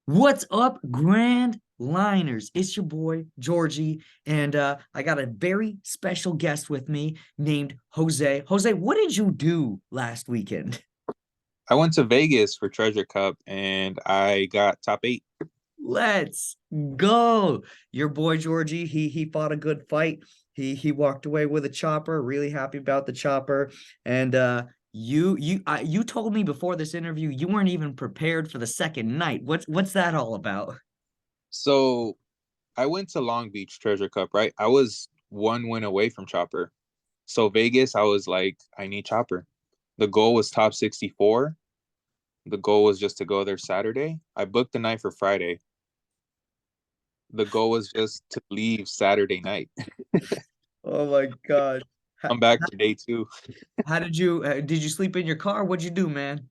What's up, Grand Liners? It's your boy, Georgie, and I got a very special guest with me named Jose. Jose, what did you do last weekend? I went to Vegas for Treasure Cup and I got top eight. Let's go. Your boy Georgie, he fought a good fight. He walked away with a chopper, really happy about the chopper. And you told me before this interview you weren't even prepared for the second night. What's that all about? So I went to Long Beach Treasure Cup, right? I was one win away from Chopper. So Vegas, I was like, I need Chopper. The goal was top 64. The goal was just to go there Saturday. I booked the night for Friday. The goal was just to leave Saturday night. Oh my God. I'm back for day two. How did you sleep in your car? What'd you do, man?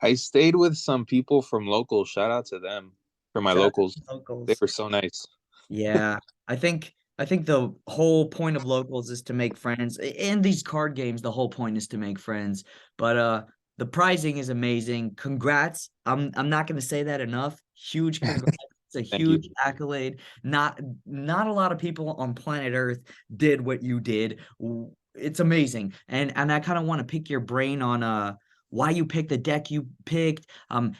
I stayed with some people from locals. Shout out to them for my Shout out locals. to They locals. were so nice. Yeah, I think the whole point of locals is to make friends. In these card games, the whole point is to make friends. But the pricing is amazing. Congrats. I'm not gonna say that enough. Huge congrats. It's a Thank you. huge accolade. Not a lot of people on planet Earth did what you did. It's amazing. And I kind of want to pick your brain on why you picked the deck you picked,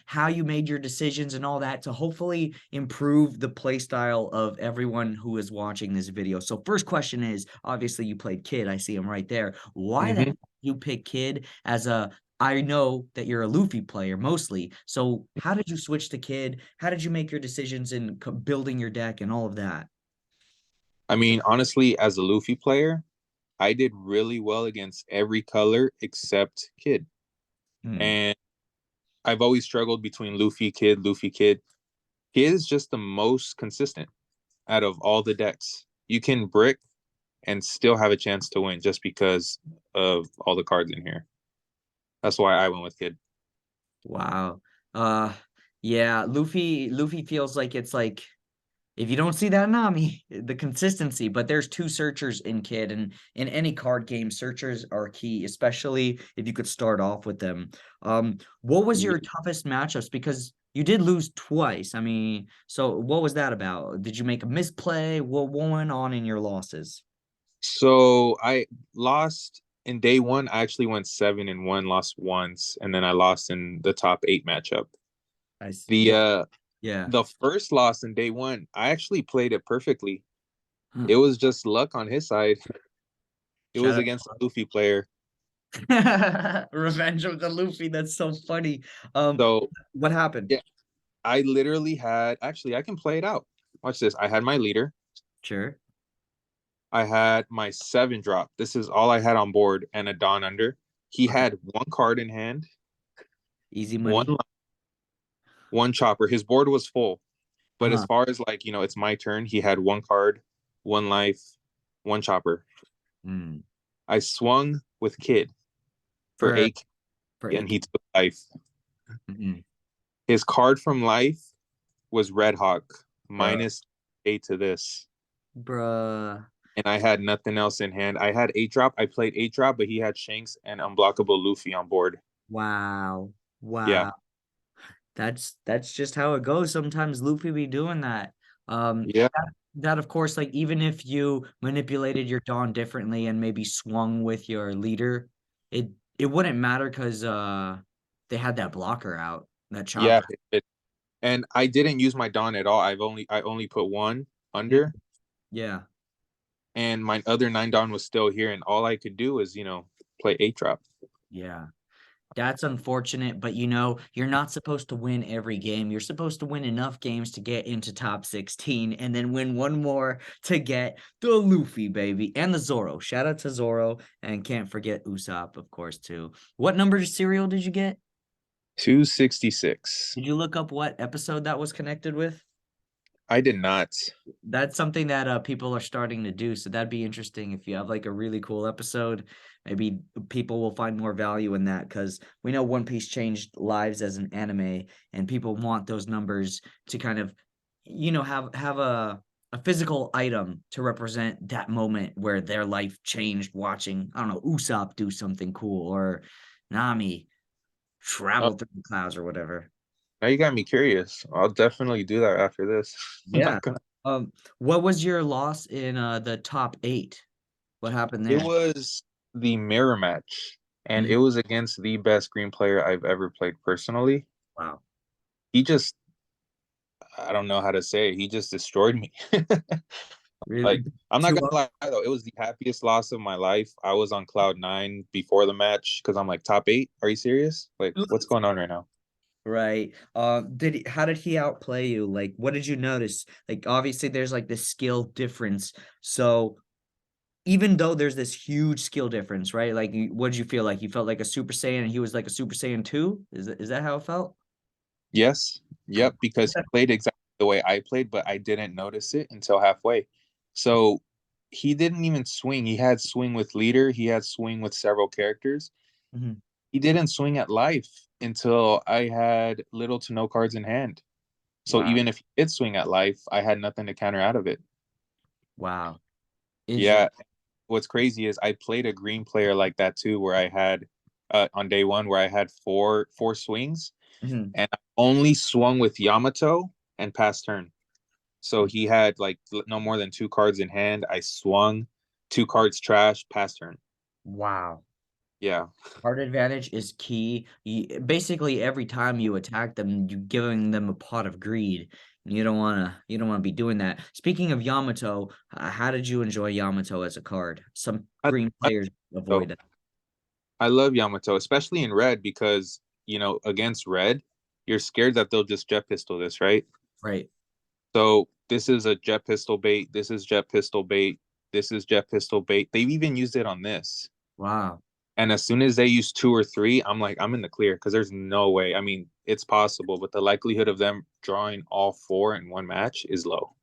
how you made your decisions and all that to hopefully improve the play style of everyone who is watching this video. So first question is, obviously you played Kid. I see him right there. Why the hmm heck did you pick Kid as a I know that you're a Luffy player mostly. So how did you switch to Kid? How did you make your decisions in building your deck and all of that? I mean, honestly, as a Luffy player, I did really well against every color except Kid. Hmm. And I've always struggled between Luffy, Kid, Luffy, Kid. Kid is just the most consistent out of all the decks. You can brick and still have a chance to win just because of all the cards in here. That's why I went with Kid. Wow. Uh yeah, Luffy feels like it's like if you don't see that Nami, the consistency, but there's two searchers in Kid, and in any card game, searchers are key, especially if you could start off with them. What was Yeah. your toughest matchups? Because you did lose twice. I mean, so what was that about? Did you make a misplay? What went on in your losses? So I lost in day one. I actually went 7-1, lost once, and then I lost in the top eight matchup. The Yeah, uh yeah. the first loss in day one, I actually played it perfectly. It was just luck on his side. It Shout was out. against a Luffy player. Revenge of the Luffy. That's so funny. So What happened? yeah, I literally had actually I can play it out. Watch this. I had my leader. Sure. I had my seven drop. This is all I had on board and a Dawn under. He Okay. had one card in hand, Easy one money. one chopper. His board was full. But as Uh-huh. far as like, it's my turn, he had one card, one life, one chopper. Mm. I swung with Kid for For 8 for and eight. he took life. Mm-mm. His card from life was Red Hawk, Bruh. minus 8 to this. Bruh. And I had nothing else in hand. I had 8 drop. I played 8 drop, but he had Shanks and unblockable Luffy on board. Wow. Yeah. Wow. That's just how it goes. Sometimes Luffy be doing that. Yeah. That of course, like even if you manipulated your Dawn differently and maybe swung with your leader, it it wouldn't matter because they had that blocker out, that Yeah. chopper. And I didn't use my Dawn at all. I only put one Mm. under, Yeah. and my other 9 Dawn was still here, and all I could do was, play 8 drop. Yeah. That's unfortunate, but you're not supposed to win every game. You're supposed to win enough games to get into top 16 and then win one more to get the Luffy, baby, and the Zoro. Shout out to Zoro, and can't forget Usopp, of course, too. What number cereal did you get? 266. Did you look up what episode that was connected with? I did not. That's something that people are starting to do. So that'd be interesting if you have like a really cool episode. Maybe people will find more value in that because we know One Piece changed lives as an anime, and people want those numbers to kind of, have a physical item to represent that moment where their life changed watching, I don't know, Usopp do something cool or Nami Oh, travel through the clouds or whatever. Now you got me curious. I'll definitely do that after this. I'm Yeah. not gonna. What was your loss in the top eight? What happened It there? was the mirror match, and it Mhm. was against the best green player I've ever played personally. Wow. He just, I don't know how to say, he just destroyed me. Really? Like, I'm not Two gonna up? lie though, it was the happiest loss of my life. I was on cloud nine before the match because I'm like top eight. Are you serious? Like, what's going on right now? Right. How did he outplay you? Like, what did you notice? Like, obviously, there's like this skill difference. So even though there's this huge skill difference, right? Like, what did you feel like? You felt like a Super Saiyan, and he was like a Super Saiyan 2? Is that how it felt? Yes. Yep. Because he played exactly the way I played, but I didn't notice it until halfway. So he didn't even swing. He had swing with leader. He had swing with several characters. Mhm. He didn't swing at life until I had little to no cards in hand. So Wow. even if he did swing at life, I had nothing to counter out of it. Wow. Interesting. Yeah. What's crazy is I played a green player like that too, where I had on day one where I had four swings Mhm. and I only swung with Yamato and passed turn. So he had like no more than two cards in hand. I swung, two cards trash, pass turn. Wow. Yeah. Card advantage is key. Basically, every time you attack them, you're giving them a pot of greed. You don't wanna be doing that. Speaking of Yamato, how did you enjoy Yamato as a card? Some I, green I, players so avoid that. I love Yamato, especially in red because, against red, you're scared that they'll just jet pistol this, right? Right. So this is a jet pistol bait. This is jet pistol bait. This is jet pistol bait. They've even used it on this. Wow. And as soon as they use two or three, I'm like, I'm in the clear because there's no way. I mean, it's possible, but the likelihood of them drawing all four in one match is low.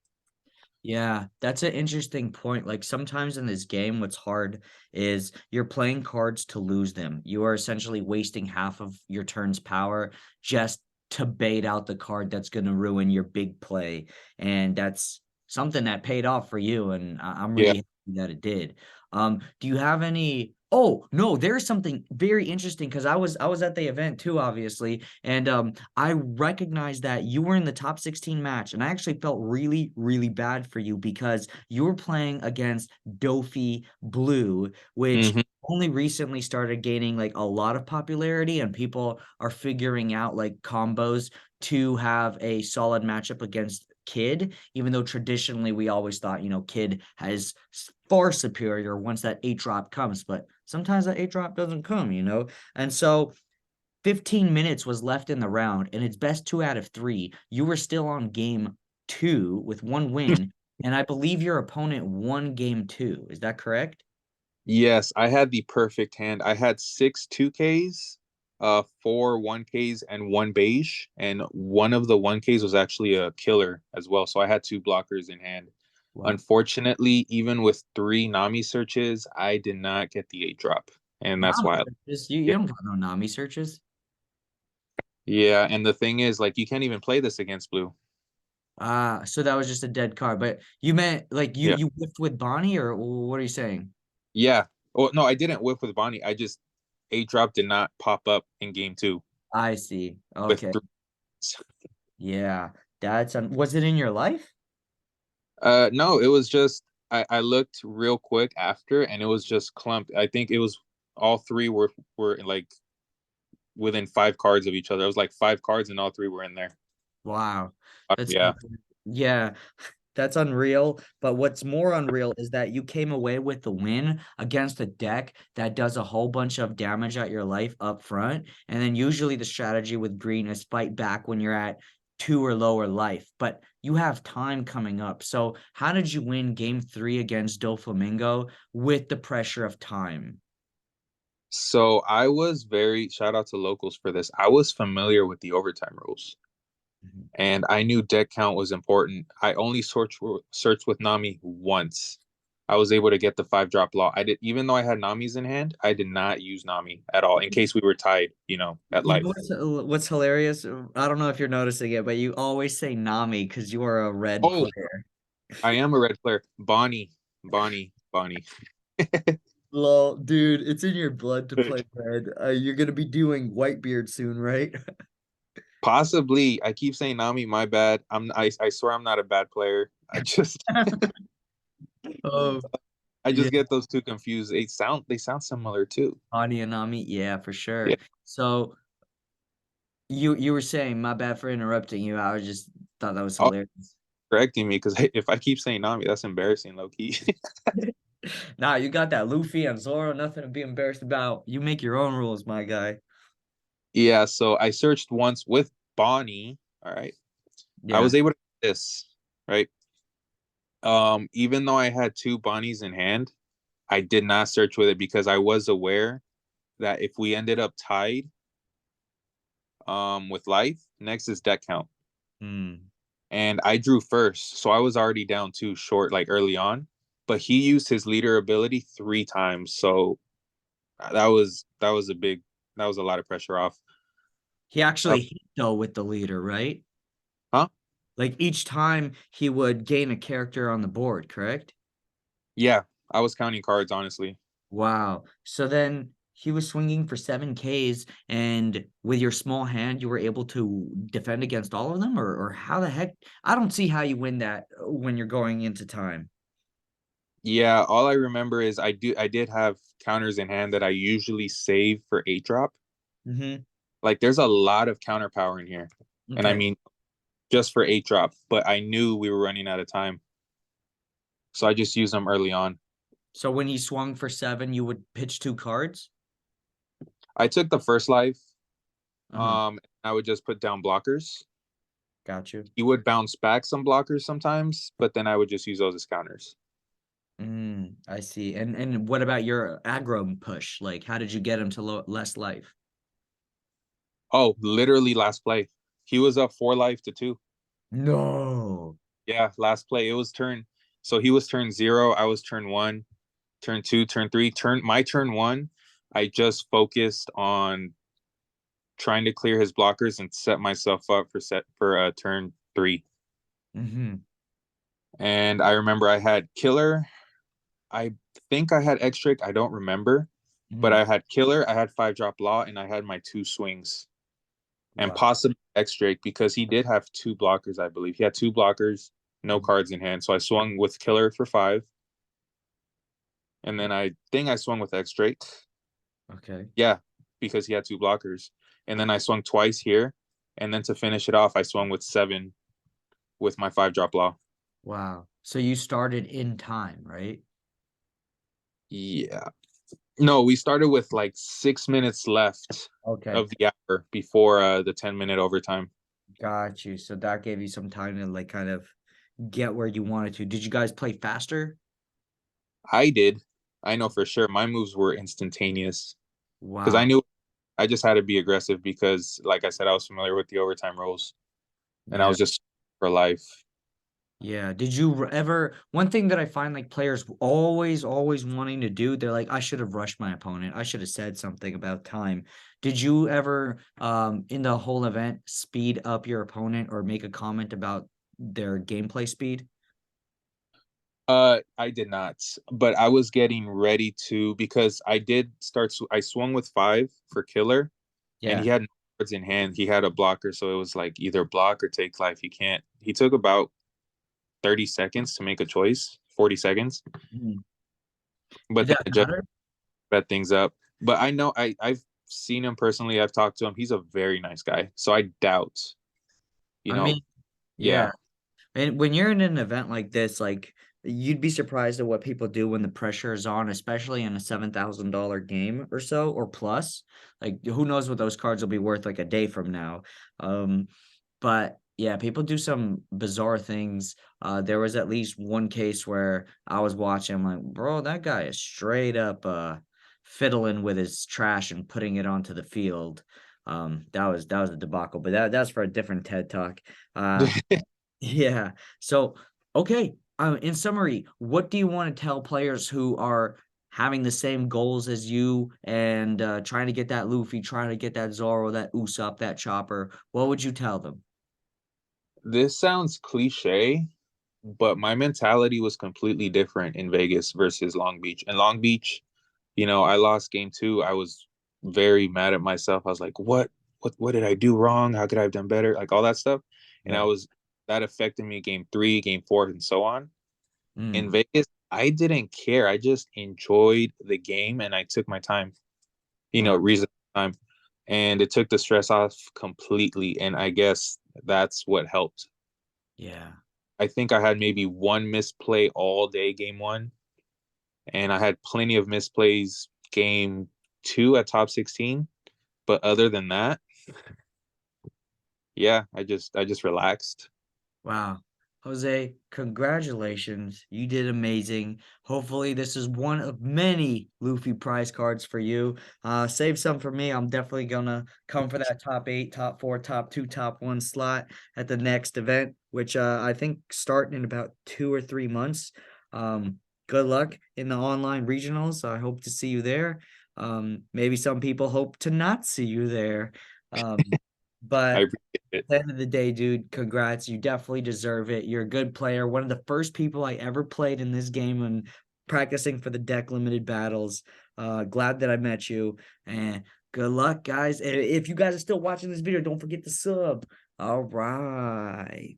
Yeah, that's an interesting point. Like sometimes in this game, what's hard is you're playing cards to lose them. You are essentially wasting half of your turn's power just to bait out the card that's going to ruin your big play. And that's something that paid off for you. And I'm Yeah. really happy that it did. Do you have any? Oh, no, there's something very interesting because I was at the event too, obviously. And I recognized that you were in the top 16 match, and I actually felt really, really bad for you because you were playing against Dofi Blue, which Hmm. only recently started gaining like a lot of popularity, and people are figuring out like combos to have a solid matchup against Kid, even though traditionally we always thought, Kid has far superior once that eight drop comes, but sometimes that eight drop doesn't come. And so 15 minutes was left in the round, and it's best two out of three. You were still on game two with one win, and I believe your opponent won game two. Is that correct? Yes, I had the perfect hand. I had six 2Ks, four 1Ks, and one beige. And one of the 1Ks was actually a killer as well. So I had two blockers in hand. Wow. Unfortunately, even with three Nami searches, I did not get the eight drop. And that's Nami why. searches. You Yeah. don't got no Nami searches. Yeah. And the thing is, like, you can't even play this against blue. Ah, so that was just a dead card. But you meant like you Yeah. you whiffed with Bonnie, or what are you saying? Yeah. Oh, no, I didn't whip with Bonnie. I just, eight drop did not pop up in game two I see. with Okay. three. Yeah. Was it in your life? No, it was just I looked real quick after, and it was just clumped. I think it was all three were like within five cards of each other. It was like five cards, and all three were in there. Wow. That's Yeah. yeah. That's unreal. But what's more unreal is that you came away with the win against a deck that does a whole bunch of damage at your life up front. And then usually the strategy with green is fight back when you're at two or lower life. But you have time coming up. So how did you win game three against Doflamingo with the pressure of time? So I was very shout out to locals for this. I was familiar with the overtime rules, Mhm. and I knew deck count was important. I only searched with Nami once. I was able to get the five drop law. I did, even though I had Nami's in hand, I did not use Nami at all in case we were tied, at You know life. what's hilarious? I don't know if you're noticing it, but you always say Nami because you are a red Oh, player. I am a red player. Bonnie. Lol, dude, it's in your blood to play red. You're gonna be doing Whitebeard soon, right? Possibly. I keep saying Nami, my bad. I swear I'm not a bad player. Oh, I yeah. just get those two confused. They sound similar too. Ani and Nami, yeah, for Yeah. sure. So you were saying, my bad for interrupting you. I was just thought that was Oh, hilarious. correcting me because if I keep saying Nami, that's embarrassing, low key. Nah, you got that Luffy and Zoro, nothing to be embarrassed about. You make your own rules, my guy. Yeah, so I searched once with Bonnie. All right. I Yeah. was able to get this, right? Even though I had two Bonnies in hand, I did not search with it because I was aware that if we ended up tied with life, next is deck count. Hmm. And I drew first, so I was already down two short like early on. But he used his leader ability three times, so that was a big that was a lot of pressure off. He Uh, actually hit though with the leader, right? huh? Like each time he would gain a character on the board, correct? Yeah, I was counting cards honestly. Wow. So then he was swinging for 7Ks, and with your small hand, you were able to defend against all of them, or how the heck? I don't see how you win that when you're going into time. Yeah, all I remember is I did have counters in hand that I usually save for 8 drop. Mm-hmm. Like there's a lot of counter power in here. And I Okay. mean just for 8 drop, but I knew we were running out of time. So I just used them early on. So when he swung for 7, you would pitch 2 cards? I took the first life. Uh-huh. I would just put down blockers. Got you. He would bounce back some blockers sometimes, but then I would just use those as counters. I see. And what about your aggro push? Like, how did you get him to less life? Oh, literally last play. He was up 4 life to 2. No. Yeah, last play. It was turn. So he was turn 0. I was turn 1, turn 2, turn 3. Turn 1. I just focused on trying to clear his blockers and set myself up for turn 3. Mm-hmm. And I remember I had killer. I think I had X-Drake. I don't remember, but Mm-hmm. I had killer. I had 5 drop law, and I had my 2 swings and Wow. possibly X-Drake because he did have 2 blockers. I believe he had 2 blockers, no Mhm. cards in hand. So I swung with killer for 5, and then I think I swung with X-Drake. Okay. Yeah, because he had 2 blockers, and then I swung twice here, and then to finish it off, I swung with 7 with my 5 drop law. Wow. So you started in time, right? Yeah. No, we started with like 6 minutes left Okay. of the hour before the 10-minute overtime. Got you. So that gave you some time to like kind of get where you wanted to. Did you guys play faster? I did. I know for sure my moves were instantaneous because I Wow. knew I just had to be aggressive because, like I said, I was familiar with the overtime rules and I Yeah. was just for life. Yeah. Did you ever, one thing that I find like players always wanting to do, they're like, I should have rushed my opponent. I should have said something about time. Did you ever, in the whole event, speed up your opponent or make a comment about their gameplay speed? I did not, but I was getting ready to because I did start. I swung with 5 for killer, and he Yeah. had no cards in hand. He had a blocker, so it was like either block or take life. He can't. He took about 30 seconds to make a choice, 40 seconds, Mhm. but Did then that it just matter? sped things up. But I know I've seen him personally. I've talked to him. He's a very nice guy. So I doubt, you I know, mean, yeah. yeah. And when you're in an event like this, like you'd be surprised at what people do when the pressure is on, especially in a $7,000 game or so or plus. Like who knows what those cards will be worth like a day from now. But yeah, people do some bizarre things. There was at least one case where I was watching, I'm like, bro, that guy is straight up fiddling with his trash and putting it onto the field. That was a debacle, but that's for a different TED talk. Uh yeah. So, okay. In summary, what do you want to tell players who are having the same goals as you and trying to get that Luffy, trying to get that Zoro, that Usopp, that Chopper? What would you tell them? This sounds cliche, but my mentality was completely different in Vegas versus Long Beach. In Long Beach, I lost game 2. I was very mad at myself. I was like, what did I do wrong? How could I have done better? Like all that stuff. And I Yeah. was that affected me game 3, game 4, and so on. In Mm, Vegas, I didn't care. I just enjoyed the game and I took my time, wow. reasonable time. And it took the stress off completely. And I guess that's what helped. Yeah. I think I had maybe one misplay all day game 1, and I had plenty of misplays game 2 at top 16. But other than that, yeah, I just relaxed. Wow. Jose, congratulations. You did amazing. Hopefully, this is one of many Luffy prize cards for you. Save some for me. I'm definitely gonna come for that top 8, top 4, top 2, top 1 slot at the next event, which I think starting in about 2 or 3 months. Good luck in the online regionals. I hope to see you there. Maybe some people hope to not see you there. Um, I but appreciate it. the end of the day, dude, congrats. You definitely deserve it. You're a good player. One of the first people I ever played in this game and practicing for the deck limited battles. Glad that I met you. And good luck, guys. If you guys are still watching this video, don't forget to sub. All right.